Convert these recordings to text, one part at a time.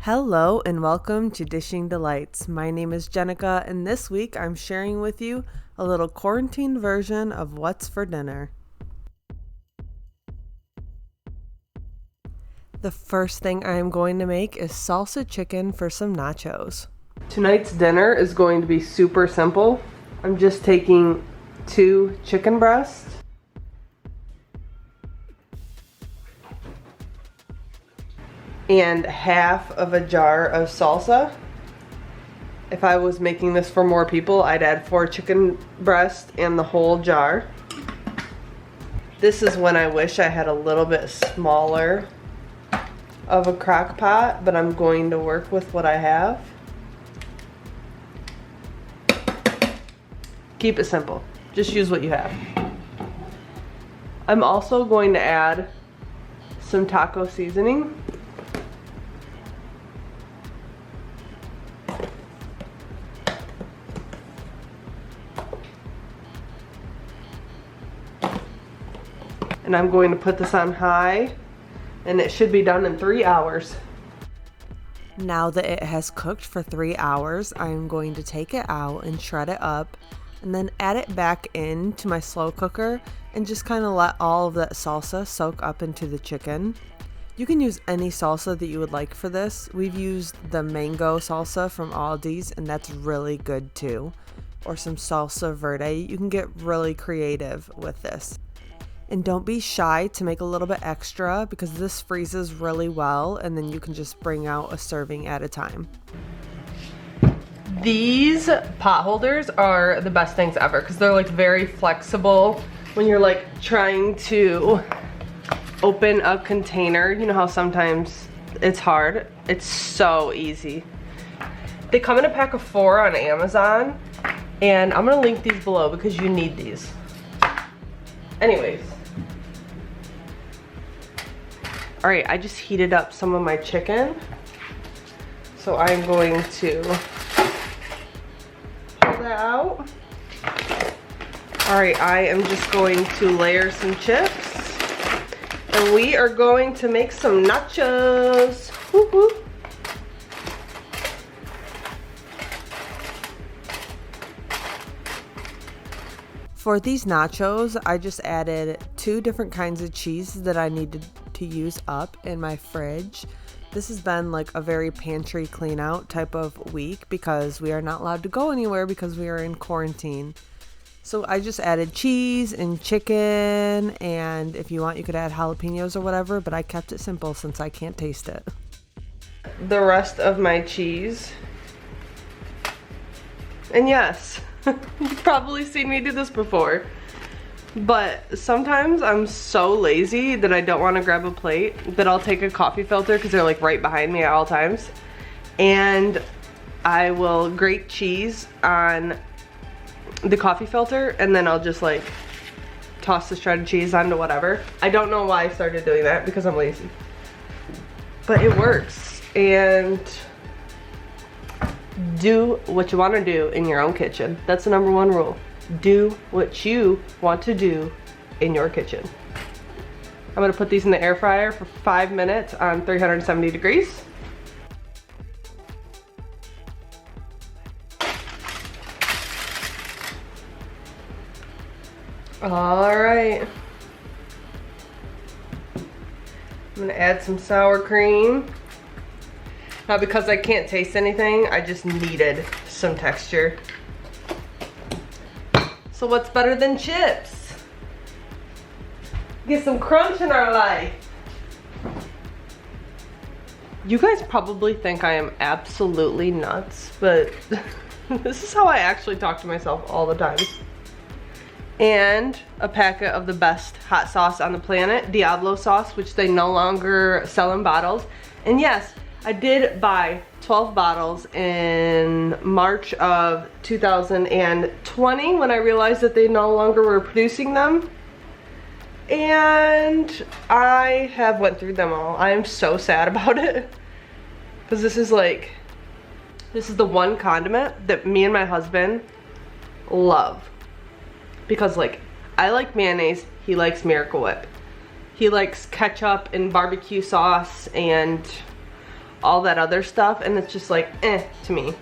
Hello and welcome to Dishing Delights. My name is Jenica and this week I'm sharing with you a little quarantine version of what's for dinner. The first thing I am going to make is salsa chicken for some nachos. Tonight's dinner is going to be super simple. I'm just taking 2 chicken breasts, and half of a jar of salsa. If I was making this for more people, I'd add 4 chicken breasts and the whole jar. This is when I wish I had a little bit smaller of a crock pot, but I'm going to work with what I have. Keep it simple. Just use what you have. I'm also going to add some taco seasoning. And I'm going to put this on high, and it should be done in 3 hours. Now that it has cooked for 3 hours, I'm going to take it out and shred it up, and then add it back into my slow cooker and just kind of let all of that salsa soak up into the chicken. You can use any salsa that you would like for this. We've used the mango salsa from Aldi's, and that's really good too. Or some salsa verde. You can get really creative with this. And don't be shy to make a little bit extra because this freezes really well, and then you can just bring out a serving at a time. These pot holders are the best things ever because they're like very flexible when you're like trying to open a container. You know how sometimes it's hard? It's so easy. They come in a pack of 4 on Amazon, and I'm gonna link these below because you need these. Anyways. All right, I just heated up some of my chicken. So I'm going to pull that out. All right, I am just going to layer some chips. And we are going to make some nachos. Woo-hoo. For these nachos, I just added 2 different kinds of cheese that I needed to use up in my fridge. This has been like a very pantry clean out type of week because we are not allowed to go anywhere because we are in quarantine. So I just added cheese and chicken, and if you want you could add jalapenos or whatever, but I kept it simple since I can't taste it. The rest of my cheese. And yes, you've probably seen me do this before, but sometimes I'm so lazy that I don't want to grab a plate that I'll take a coffee filter because they're like right behind me at all times, and I will grate cheese on the coffee filter, and then I'll just like toss the shredded cheese onto whatever. I don't know why I started doing that because I'm lazy, but it works. And do what you want to do in your own kitchen. That's the #1 rule. Do what you want to do in your kitchen. I'm going to put these in the air fryer for 5 minutes on 370 degrees. All right. I'm going to add some sour cream. Now, because I can't taste anything, I just needed some texture. So what's better than chips? Get some crunch in our life. You guys probably think I am absolutely nuts, but this is how I actually talk to myself all the time. And a packet of the best hot sauce on the planet, Diablo sauce, which they no longer sell in bottles. And yes, I did buy 12 bottles in March of 2020 when I realized that they no longer were producing them. And I have went through them all. I am so sad about it. Because this is the one condiment that me and my husband love. Because like, I like mayonnaise, he likes Miracle Whip. He likes ketchup and barbecue sauce and all that other stuff, and it's just like, to me.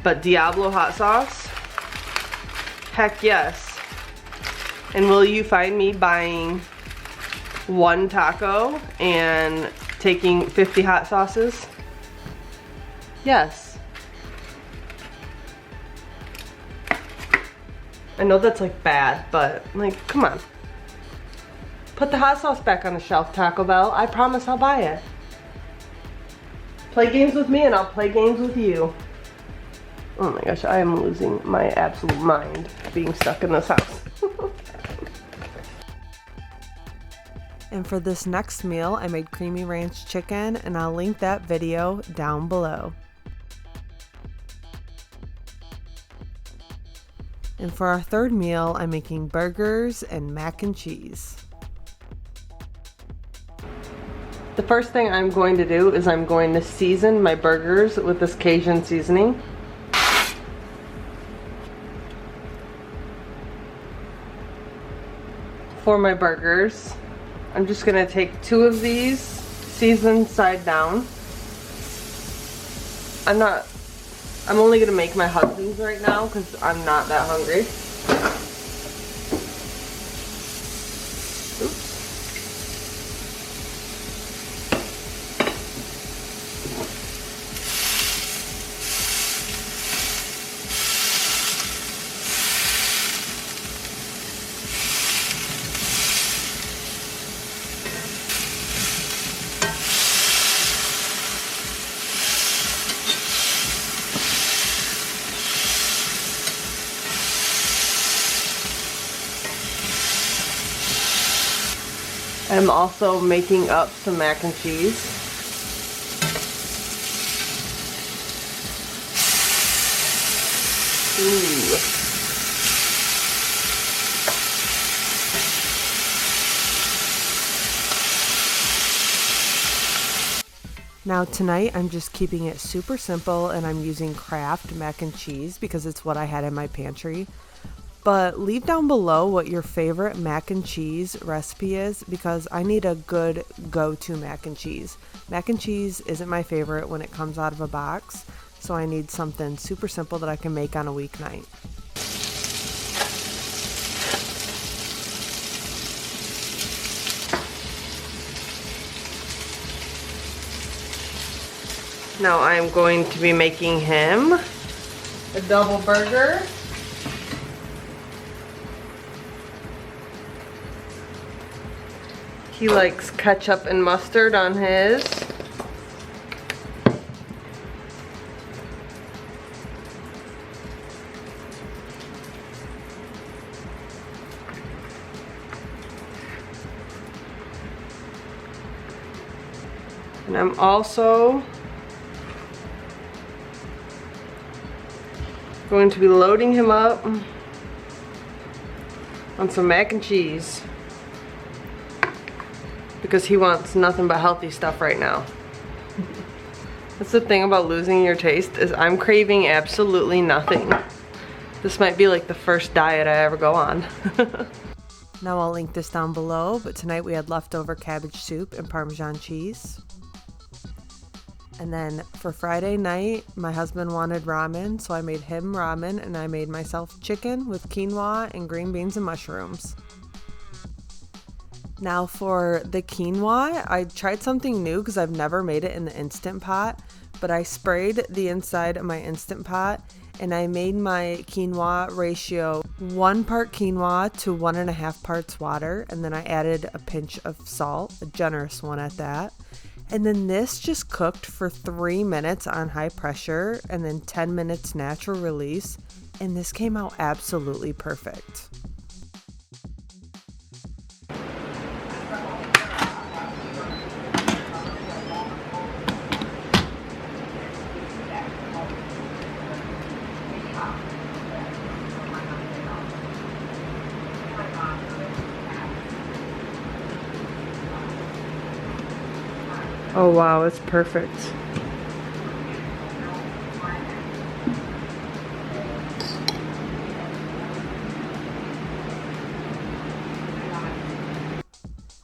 But Diablo hot sauce? Heck yes. And will you find me buying one taco and taking 50 hot sauces? Yes. I know that's like bad, but like, come on. Put the hot sauce back on the shelf, Taco Bell. I promise I'll buy it. Play games with me and I'll play games with you. Oh my gosh, I am losing my absolute mind being stuck in this house. And for this next meal, I made creamy ranch chicken, and I'll link that video down below. And for our third meal, I'm making burgers and mac and cheese. The first thing I'm going to do is I'm going to season my burgers with this Cajun seasoning. For my burgers, I'm just gonna take 2 of these, seasoned side down. I'm only gonna make my husband's right now because I'm not that hungry. Oops. I'm also making up some mac and cheese. Ooh. Now tonight I'm just keeping it super simple, and I'm using Kraft mac and cheese because it's what I had in my pantry. But leave down below what your favorite mac and cheese recipe is, because I need a good go-to mac and cheese. Mac and cheese isn't my favorite when it comes out of a box, so I need something super simple that I can make on a weeknight. Now I'm going to be making him a double burger. He likes ketchup and mustard on his. And I'm also going to be loading him up on some mac and cheese, because he wants nothing but healthy stuff right now. That's the thing about losing your taste, is I'm craving absolutely nothing. This might be like the first diet I ever go on. Now I'll link this down below, but tonight we had leftover cabbage soup and Parmesan cheese. And then for Friday night, my husband wanted ramen, so I made him ramen, and I made myself chicken with quinoa and green beans and mushrooms. Now for the quinoa, I tried something new because I've never made it in the Instant Pot, but I sprayed the inside of my Instant Pot, and I made my quinoa ratio 1 part quinoa to 1.5 parts water, and then I added a pinch of salt, a generous one at that. And then this just cooked for 3 minutes on high pressure and then 10 minutes natural release, and this came out absolutely perfect. Oh wow, it's perfect.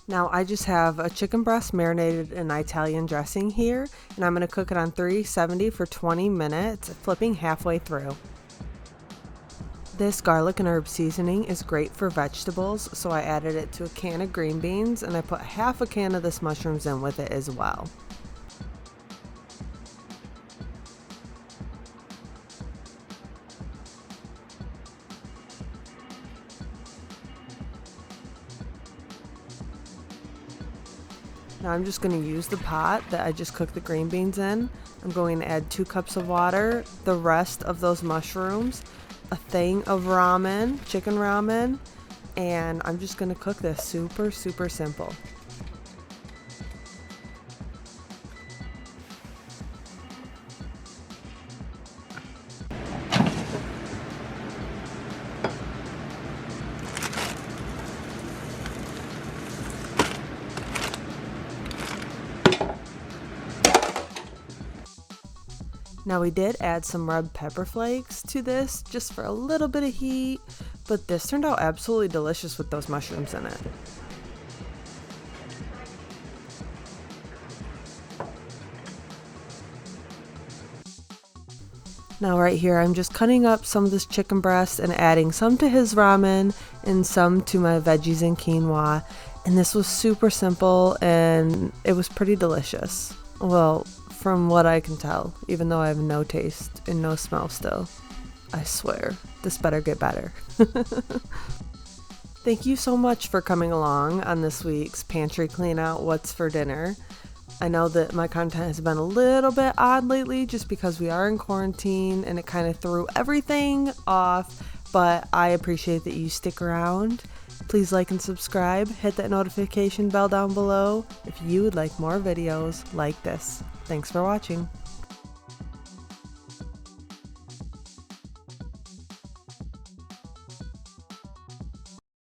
Now I just have a chicken breast marinated in Italian dressing here, and I'm going to cook it on 370 for 20 minutes, flipping halfway through. This garlic and herb seasoning is great for vegetables, so I added it to a can of green beans, and I put half a can of this mushrooms in with it as well. Now I'm just going to use the pot that I just cooked the green beans in. I'm going to add 2 cups of water, the rest of those mushrooms, a thing of ramen, chicken ramen, and I'm just going to cook this super simple. Now we did add some red pepper flakes to this just for a little bit of heat, but this turned out absolutely delicious with those mushrooms in it. Now right here I'm just cutting up some of this chicken breast and adding some to his ramen and some to my veggies and quinoa, and this was super simple and it was pretty delicious. Well, from what I can tell, even though I have no taste and no smell still. I swear, this better get better. Thank you so much for coming along on this week's Pantry Clean Out What's for Dinner. I know that my content has been a little bit odd lately just because we are in quarantine and it kind of threw everything off, but I appreciate that you stick around. Please like and subscribe, hit that notification bell down below if you would like more videos like this. Thanks for watching.